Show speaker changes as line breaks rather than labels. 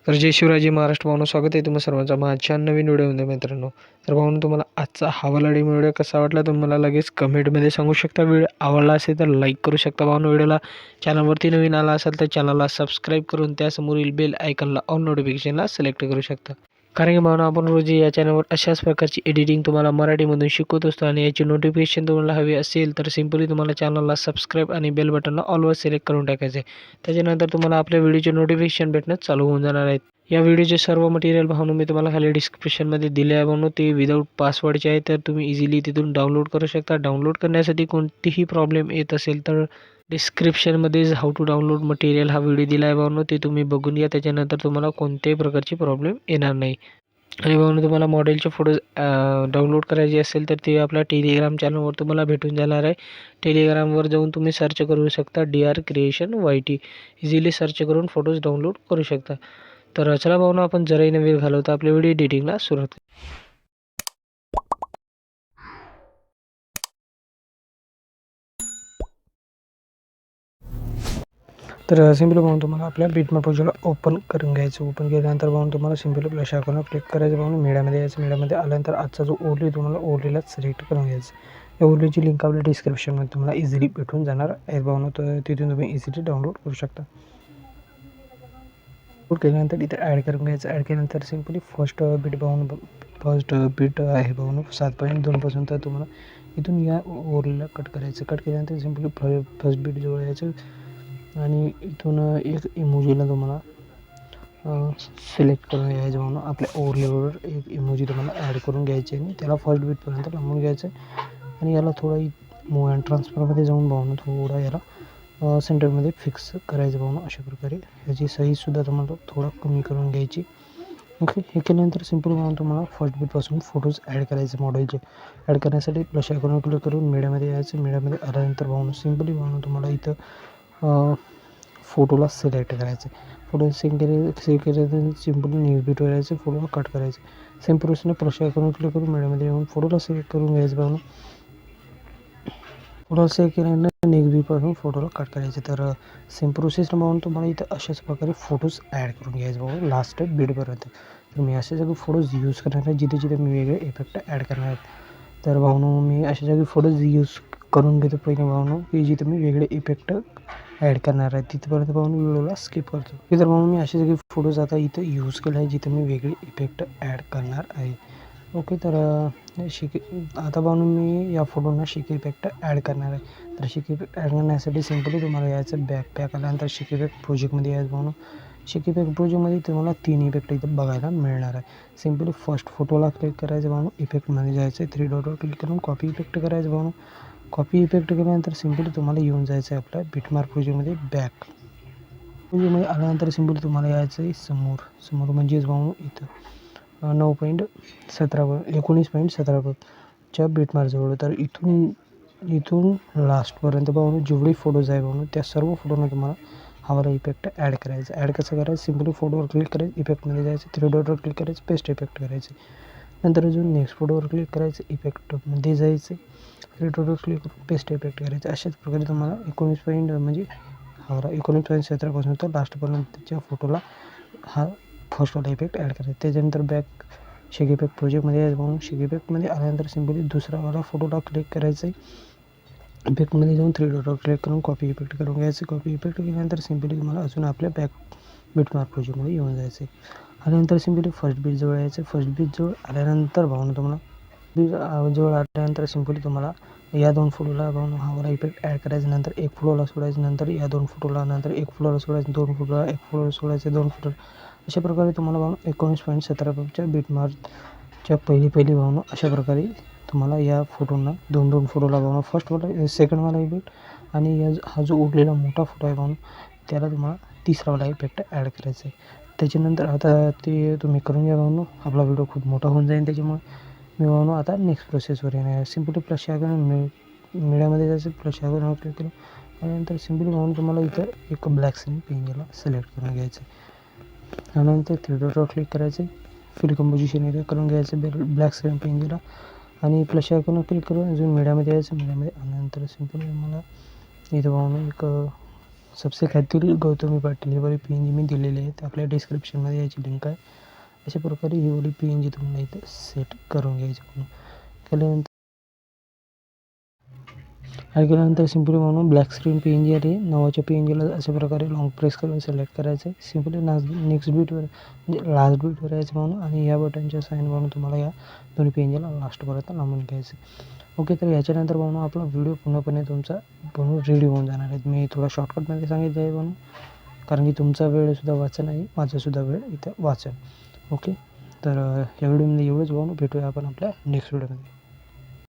तर जय शिवराय, जय महाराष्ट्र भावनो, स्वागत आहे तुम्हा सर्वांचं माझ्या नवीन व्हिडिओमध्ये मित्रांनो. तर भावनो, तुम्हाला आजचा हा वाला डेमो व्हिडिओ कसा वाटला तुम्ही मला लगेच कमेंटमध्ये सांगू शकता. व्हिडिओ आवडला असेल तर लाईक करू शकता भावनो. व्हिडिओला चॅनलवरती नवीन आला असाल तर चॅनलला सबस्क्राईब करून त्यासमोरील बेल आयकॉनला ऑल नोटिफिकेशनला सिलेक्ट करू शकता. कारण की भावना आपण रोज या चॅनलवर अशाच प्रकारची एडिटिंग तुम्हाला मराठीमधून शिकवत असतो आणि याची नोटिफिकेशन तुम्हाला हवी असेल तर सिम्पली तुम्हाला चॅनलला सबस्क्राईब आणि बेल बटनला ऑलवर सिलेक्ट करून टाकायचे. त्याच्यानंतर तुम्हाला आपल्या व्हिडिओचे नोटिफिकेशन भेटणं चालू होऊन जाणार आहेत. या व्हिडिओचे सर्व मटेरियल भावनो मी तुम्हाला खाली डिस्क्रिप्शनमध्ये दिले आहे भावनो. ते विदाऊट पासवर्डचे आहे, तर तुम्ही इझिली तिथून डाउनलोड करू शकता. डाउनलोड करण्यासाठी कोणतीही प्रॉब्लेम येत असेल तर डिस्क्रिप्शनमध्ये हाऊ टू डाउनलोड मटेरियल हा व्हिडिओ दिला आहे भावनो. ते तुम्ही बघून घ्या. त्याच्यानंतर तुम्हाला कोणत्याही प्रकारची प्रॉब्लेम येणार नाही. आणि भावनो, तुम्हाला मॉडेलचे फोटोज डाउनलोड करायचे असेल तर ते आपल्या टेलिग्राम चॅनलवर तुम्हाला भेटून जाणार आहे. टेलिग्रामवर जाऊन तुम्ही सर्च करू शकता DR creation YT. Easily search करून फोटोज डाउनलोड करू शकता. तर चला भावना, आपण जराही न वेळ घालवता आपल्या व्हिडिओ एडिटिंगला सुरुवात करू. तर सिम्पली पाहून तुम्हाला आपल्या बिटमॅप प्रोजेक्टला ओपन करून घ्यायचं. ओपन केल्यानंतर पाहून तुम्हाला सिम्पली प्लस आयकॉनवर क्लिक करायचं. पाहून मीडियामध्ये यायचं. मीडियामध्ये आल्यानंतर आजचा जो ओरली तुम्हाला ओरलीला सिलेक्ट करून घ्यायचं. या ओरलीची लिंक आपल्या डिस्क्रिप्शनमध्ये तुम्हाला इझिली भेटून जाणार आहे भावना. तर तिथून तुम्ही इझिली डाउनलोड करू शकता. डाउनलोड केल्यानंतर इथे ॲड करून घ्यायचं. ॲड केल्यानंतर सिम्पली फर्स्ट बीट पाहून फर्स्ट बीट आहे भावना 7.2 पासून. तर तुम्हाला इथून या ओरलीला कट करायचं. कट केल्यानंतर सिम्पली फर्स्ट बीट जवळ यायचं आणि इथून एक इमोजीला तुम्हाला सिलेक्ट करून घ्यायचं म्हणून आपल्या ओव्हरलेवर एक इमोजी तुम्हाला ॲड करून घ्यायची आणि त्याला फर्स्ट बीटपर्यंत लांबून घ्यायचं आणि याला थोडा मूव अँड ट्रान्सफरमध्ये जाऊन भावना थोडा याला सेंटरमध्ये फिक्स करायचं भावना. अशा प्रकारे ह्याची साईजसुद्धा तुम्हाला थोडा कमी करून घ्यायची. ओके, हे केल्यानंतर सिम्पल म्हणून तुम्हाला फर्स्ट बीटपासून फोटोज ॲड करायचे. मॉडेलचे ॲड करण्यासाठी प्लस आयकॉनवर क्लिक करून मीडियामध्ये यायचं. मीडियामध्ये आल्यानंतर भावना सिम्पली भावना तुम्हाला इथं फोटोला सिलेक्ट करायचं. फोटो सेव्ह केले सिम्पली नेक्स्ट बीटवर यायचं. फोटोला कट करायचं. सेम प्रोसेसने प्लस आयकॉनवर क्लिक करून मीडियामध्ये येऊन फोटोला सिलेक्ट करून घ्यायचं भावना. फोटोला सेव्ह केल्यानंतर नेक्स्ट बीटपासून फोटोला कट करायचे. तर सेम प्रोसेसनं पाहून तुम्हाला इथं अशाच प्रकारे फोटोज ॲड करून घ्यायचे भाऊ लास्ट बीटपर्यंत. तर मी अशा जागी फोटोज यूज करणार आहे जिथे जिथे मी वेगळे इफेक्ट ॲड करणार आहेत. तर भावनो, मी अशा जागी फोटोज यूज करून घेतो पहिले भावनो, की जिथे मी वेगळे इफेक्ट ॲड करणार आहे तिथपर्यंत पाहून व्हिडिओला स्किप करतो. तर म्हणून मी अशा जागी फोटोज आता इथं यूज केला आहे जिथे मी वेगळे इफेक्ट ॲड करणार आहे. ओके, तर आता पाहून मी या फोटोंना शिक इफेक्ट ॲड करणार आहे. तर शिक इफेक्ट ॲड करण्यासाठी सिम्पली तुम्हाला यायचं बॅक आल्यानंतर शिक इफेक्ट प्रोजेक्टमध्ये यायचं पाहून. शिक इफेक्ट प्रोजेक्टमध्ये तुम्हाला 3 इफेक्ट इथं बघायला मिळणार आहे. सिम्पली फर्स्ट फोटोला क्लिक करायचं पाहून. इफेक्टमध्ये जायचं. 3 डॉटवर क्लिक करून कॉपी इफेक्ट करायचं पाहून. कॉपी इफेक्ट केल्यानंतर सिम्पली तुम्हाला येऊन जायचं आहे आपल्या बिटमार्क प्रोजेक्टमध्ये बॅक प्रोजेक्टमध्ये आल्यानंतर सिम्पली तुम्हाला यायचं आहे समोर म्हणजेच पाहून इथं 19.17च्या बिटमार्कजवळ. तर इथून लास्टपर्यंत पाहून जेवढे फोटोज आहे पाहून त्या सर्व फोटोना तुम्हाला हवाला इफेक्ट ॲड करायचं. ॲड कसं करायचं, सिम्पली फोटोवर क्लिक करायचं. इफेक्टमध्ये जायचं. 3 डॉटवर क्लिक करायचं. पेस्ट इफेक्ट करायचे. नंतर अजून नेक्स्ट फोटोवर क्लिक करायचं. इफेक्टमध्ये जायचं. 3 डॉटवर क्लिक करून पेस्ट इफेक्ट करायचं. अशाच प्रकारे तुम्हाला 19.17 पासून तर लास्टपर्यंतच्या फोटोला हा फर्स्टवाला इफेक्ट ॲड करायचा. त्याच्यानंतर बॅक शेक इफेक्ट प्रोजेक्टमध्ये यायचं म्हणून शेक इफेक्टमध्ये आल्यानंतर सिम्पली दुसरावाला फोटोला क्लिक करायचं आहे. इफेक्टमध्ये जाऊन 3 डॉटवर क्लिक करून कॉपी इफेक्ट करून घ्यायचं. कॉपी इफेक्ट केल्यानंतर सिम्पली तुम्हाला अजून आपल्या बिटमार्क प्रोजेक्टमध्ये येऊन जायचं आहे. आल्यानंतर सिम्पली फर्स्ट बीट जवळ यायचं. फर्स्ट बीट जवळ आल्यानंतर भावना तुम्हाला जवळ आल्यानंतर सिम्पली तुम्हाला या 2 फोटोला भावना हवाला इफेक्ट ॲड करायचं. नंतर एक फोटोला सोडायचं. नंतर या 2 फोटोला, नंतर एक फोटोला सोडायचं. 2 फोटोला, एक फोटोला सोडायचं. 2 फोटो. अशा प्रकारे तुम्हाला भावना 19.17च्या बिटमार्कच्या पहिली भावना अशा प्रकारे तुम्हाला या फोटोंना 2 फोटोला भावना फर्स्टवाला सेकंडवाला इफेक्ट आणि हा जो उरलेला मोठा फोटो आहे भावना त्याला तुम्हाला तिसरावाला इफेक्ट ॲड करायचा आहे. त्याच्यानंतर आता ते तुम्ही करून घ्या भावना. आपला व्हिडिओ खूप मोठा होऊन जाईल त्याच्यामुळे मी भावना आता नेक्स्ट प्रोसेसवर येणार आहे. सिम्पली प्लस आयकॉन मीडियामध्ये जायचं. प्लस आयकॉनवर क्लिक करून त्यानंतर सिम्पली भावना तुम्हाला इथं एक ब्लॅक स्क्रीन पेंजला सिलेक्ट करून घ्यायचं. त्यानंतर 3 डॉटवर क्लिक करायचं. फिल कंपोजिशन इथं करून घ्यायचं ब्लॅक स्क्रीन पेंजला आणि प्लस आयकॉनवर क्लिक करून अजून मीडियामध्ये यायचं. मीडियामध्ये आल्यानंतर सिम्पली मला इथं पाहून एक सबसे खातील गौतमी पाटील ही वाली PNG मी दिलेली आहे, आपल्या डिस्क्रिप्शनमध्ये याची लिंक आहे. अशा प्रकारे ही वाली PNG तुम्हाला इथं सेट करून घ्यायची. केल्यानंतर सिम्पली म्हणून ब्लॅक स्क्रीन PNG आली. नावाच्या PNGला अशा प्रकारे लॉंग प्रेस करून सिलेक्ट करायचं आहे. सिम्पली नेक्स्ट बीटवर म्हणजे लास्ट बीटवर यायचं म्हणून आणि या बटनच्या साईन म्हणून तुम्हाला या दोन्ही PNGला लास्टपर्यंत लांबून घ्यायचं. ओके, तर याच्यानंतर म्हणून आपला व्हिडिओ पूर्णपणे तुमचा बनवून रेडी होऊन जाणार आहे. मी थोडा शॉर्टकटमध्ये सांगितलं आहे म्हणून, कारण की तुमचा वेळसुद्धा वाचन आहे, माझासुद्धा वेळ इथं वाचन. ओके, तर या व्हिडिओमध्ये एवढंच बनवून भेटूया आपण आपल्या नेक्स्ट व्हिडिओमध्ये.